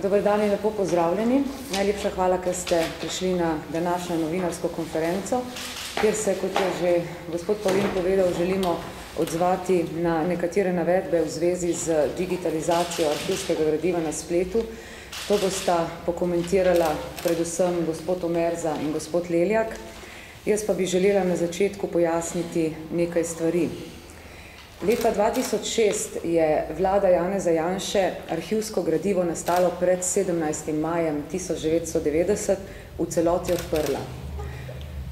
Dober dan in lepo pozdravljeni. Najlepša hvala, ker ste prišli na današnjo novinarsko konferenco, kjer se, kot je že gospod Pavlin povedal, želimo odzvati na nekatere navedbe v zvezi z digitalizacijo arhivskega gradiva na spletu. To bosta pokomentirala predvsem gospod Omerza in gospod Leljak. Jaz pa bi želela na začetku pojasniti nekaj stvari. Leta 2006 je vlada Janeza Janše arhivsko gradivo nastalo pred 17. majem 1990 v celoti odprla.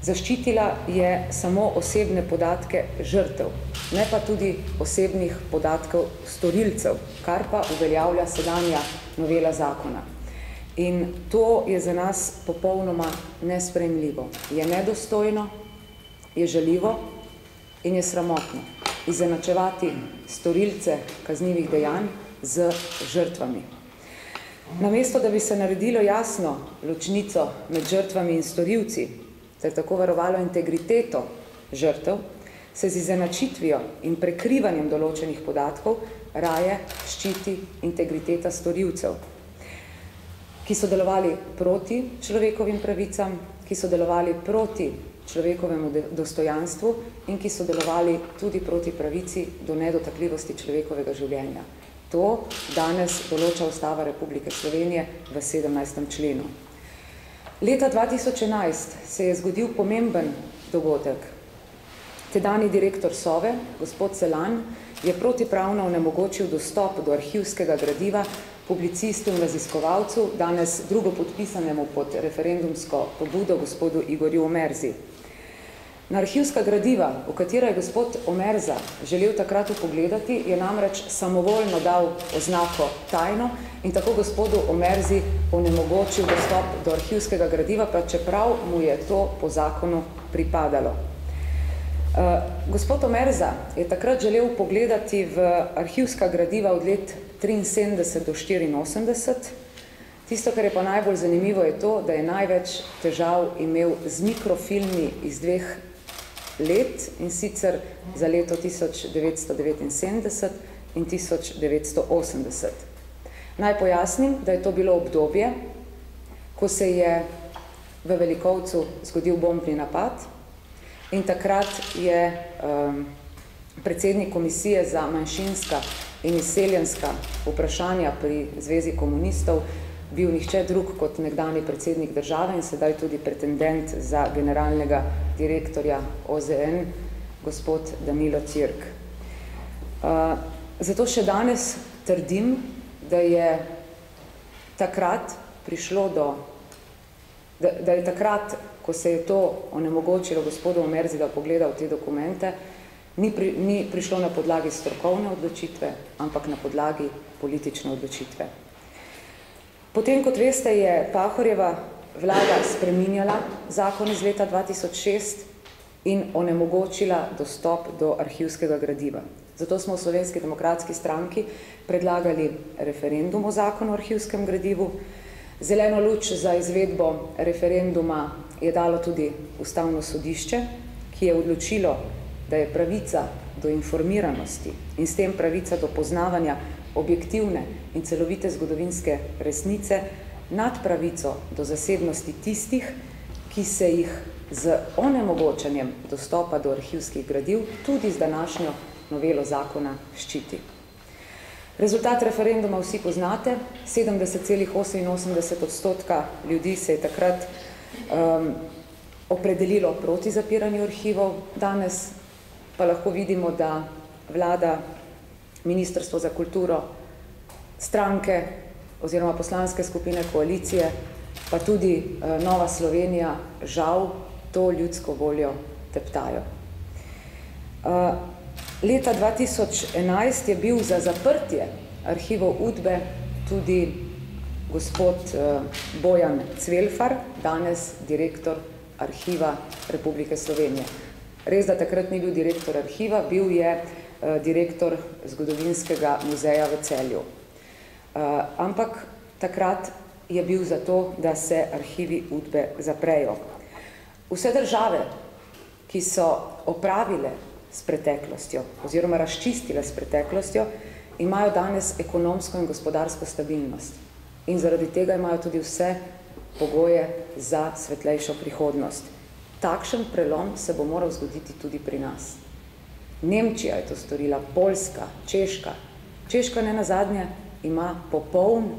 Zaščitila je samo osebne podatke žrtev, ne pa tudi osebnih podatkov storilcev, kar pa uveljavlja sedanja novela zakona. In to je za nas popolnoma nesprejemljivo. Je nedostojno, je žaljivo in je sramotno izenačevati storilce kaznivih dejanj z žrtvami. Namesto, da bi se naredilo jasno ločnico med žrtvami in storilci, ter tako varovalo integriteto žrtev, se z izenačitvijo in prekrivanjem določenih podatkov raje ščiti integriteta storilcev, ki so delovali proti človekovim pravicam, ki so delovali proti človekovemu dostojanstvu in ki so delovali tudi proti pravici do nedotakljivosti človekovega življenja. To danes določa Ustava Republike Slovenije v 17. členu. Leta 2011 se je zgodil pomemben dogodek. Tedanji direktor Sove, gospod Selan, je protipravno onemogočil dostop do arhivskega gradiva publicistu in raziskovalcu, danes drugo podpisanemu pod referendumsko pobudo gospodu Igorju Omerzi. Na arhivska gradiva, v katera je gospod Omerza želel takrat vpogledati, je namreč samovoljno dal oznako tajno in tako gospodu Omerzi onemogočil dostop do arhivskega gradiva, pa čeprav mu je to po zakonu pripadalo. Gospod Omerza je takrat želel pogledati v arhivska gradiva od let 73 do 84. Tisto, kar je pa najbolj zanimivo, je to, da je največ težav imel z mikrofilmi iz dveh let, in sicer za leto 1979 in 1980. Naj pojasnim, da je to bilo obdobje, ko se je v Velikovcu zgodil bombni napad in takrat je predsednik komisije za manjšinska in izseljenska vprašanja pri Zvezi komunistov bil nihče drug kot nekdanji predsednik države in sedaj tudi pretendent za generalnega direktorja OZN, gospod Danilo Cirk. Zato še danes trdim, da je takrat prišlo da je takrat, ko se je to onemogočilo gospodu Omerzi, da pogleda v te dokumente, ni prišlo na podlagi strokovne odločitve, ampak na podlagi politične odločitve. Potem, kot veste, je Pahorjeva vlada spreminjala zakon iz leta 2006 in onemogočila dostop do arhivskega gradiva. Zato smo v Slovenski demokratski stranki predlagali referendum o zakonu o arhivskem gradivu. Zeleno luč za izvedbo referenduma je dalo tudi Ustavno sodišče, ki je odločilo, da je pravica do informiranosti in s tem pravica do poznavanja objektivne in celovite zgodovinske resnice nad pravico do zasebnosti tistih, ki se jih z onemogočanjem dostopa do arhivskih gradiv tudi z današnjo novelo zakona ščiti. Rezultat referenduma vsi poznate, 70,88% ljudi se je takrat opredelilo proti zapiranju arhivov. Danes pa lahko vidimo, da vlada, Ministrstvo za kulturo, stranke oziroma poslanske skupine koalicije, pa tudi Nova Slovenija, žal, to ljudsko voljo teptajo. Leta 2011 je bil za zaprtje arhivov Udbe tudi gospod Bojan Cvelfar, danes direktor Arhiva Republike Slovenije. Res, da takrat ni bil direktor arhiva, bil je direktor Zgodovinskega muzeja v Celju. Ampak takrat je bil za to, da se arhivi Udbe zaprejo. Vse države, ki so opravile s preteklostjo oziroma razčistile s preteklostjo, imajo danes ekonomsko in gospodarsko stabilnost. in zaradi tega imajo tudi vse pogoje za svetlejšo prihodnost. Takšen prelom se bo moral zgoditi tudi pri nas. Nemčija je to storila, Poljska, Češka. Češka nenazadnje ima popoln,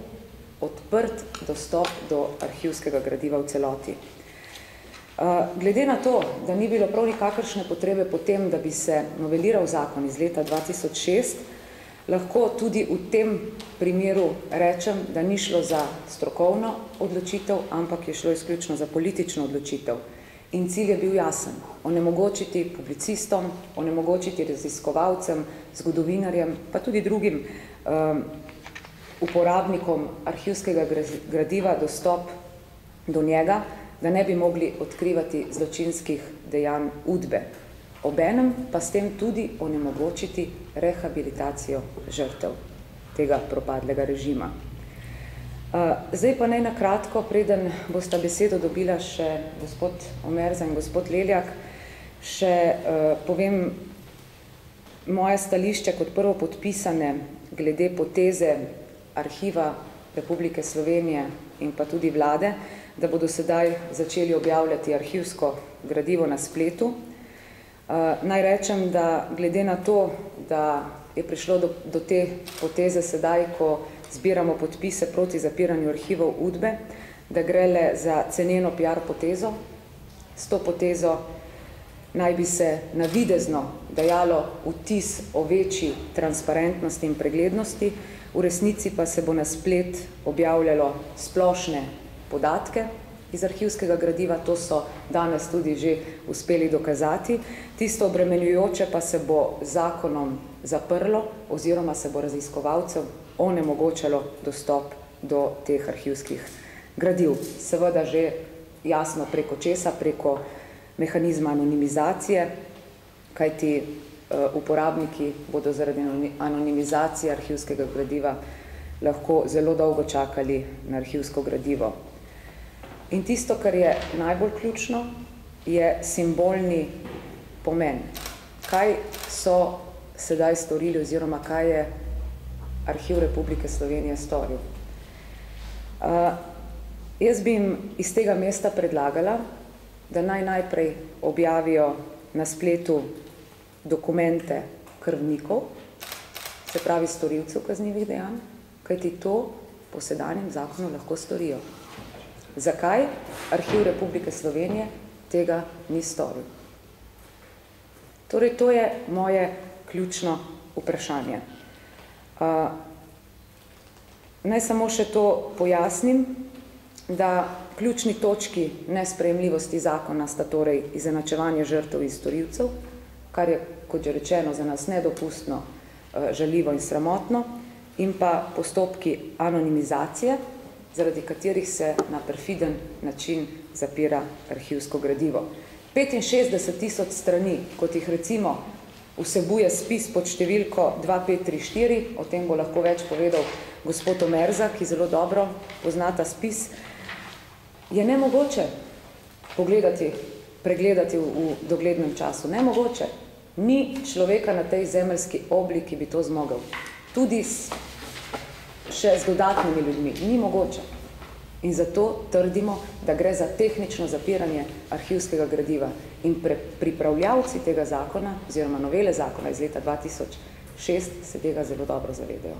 odprt dostop do arhivskega gradiva v celoti. Glede na to, da ni bilo prav nikakršne potrebe po tem, da bi se noveliral zakon iz leta 2006, lahko tudi v tem primeru rečem, da ni šlo za strokovno odločitev, ampak je šlo izključno za politično odločitev. In cilj je bil jasen, onemogočiti publicistom, onemogočiti raziskovalcem, zgodovinarjem, pa tudi drugim uporabnikom arhivskega gradiva dostop do njega, da ne bi mogli odkrivati zločinskih dejanj UDBE. Obenem pa s tem tudi onemogočiti rehabilitacijo žrtev tega propadlega režima. Zdaj pa naj na kratko, preden bosta besedo dobila še gospod Omerza in gospod Leljak, še povem moje stališče kot prvo podpisane glede poteze Arhiva Republike Slovenije in pa tudi vlade, da bodo sedaj začeli objavljati arhivsko gradivo na spletu. Naj rečem, da glede na to, da je prišlo do te poteze sedaj, ko zbiramo podpise proti zapiranju arhivov UDBE, da gre le za ceneno PR potezo. S to potezo naj bi se navidezno dajalo vtis o večji transparentnosti in preglednosti, v resnici pa se bo na splet objavljalo splošne podatke iz arhivskega gradiva, to so danes tudi že uspeli dokazati. Tisto obremenjujoče pa se bo zakonom zaprlo oziroma se bo raziskovalcev onemogočalo dostop do teh arhivskih gradiv. Seveda že jasno preko česa, preko mehanizma anonimizacije, kajti uporabniki bodo zaradi anonimizacije arhivskega gradiva lahko zelo dolgo čakali na arhivsko gradivo. In tisto, kar je najbolj ključno, je simbolni pomen. Kaj so sedaj storili oziroma kaj je Arhiv Republike Slovenije storil? Jaz bi jim iz tega mesta predlagala, da naj najprej objavijo na spletu dokumente krvnikov, se pravi storilcev kaznivih dejanj, kajti to po sedanjem zakonu lahko storijo. Zakaj Arhiv Republike Slovenije tega ni storil? Torej, to je moje ključno vprašanje. Naj samo še to pojasnim, da ključni točki nesprejemljivosti zakona sta torej izenačevanje žrtev in storilcev, kar je, kot že rečeno, za nas nedopustno, žaljivo in sramotno, in pa postopki anonimizacije, zaradi katerih se na perfiden način zapira arhivsko gradivo. 65.000 strani, kot jih recimo vsebuje spis pod številko 2534, o tem bo lahko več povedal gospod Omerza, ki zelo dobro poznata spis, je nemogoče pregledati v doglednem času. Nemogoče. Ni človeka na tej zemeljski obli, ki bi to zmogel. Tudi še z dodatnimi ljudmi. Ni mogoče. In zato trdimo, da gre za tehnično zapiranje arhivskega gradiva. In pripravljavci tega zakona, oziroma novele zakona iz leta 2006, se tega zelo dobro zavedajo.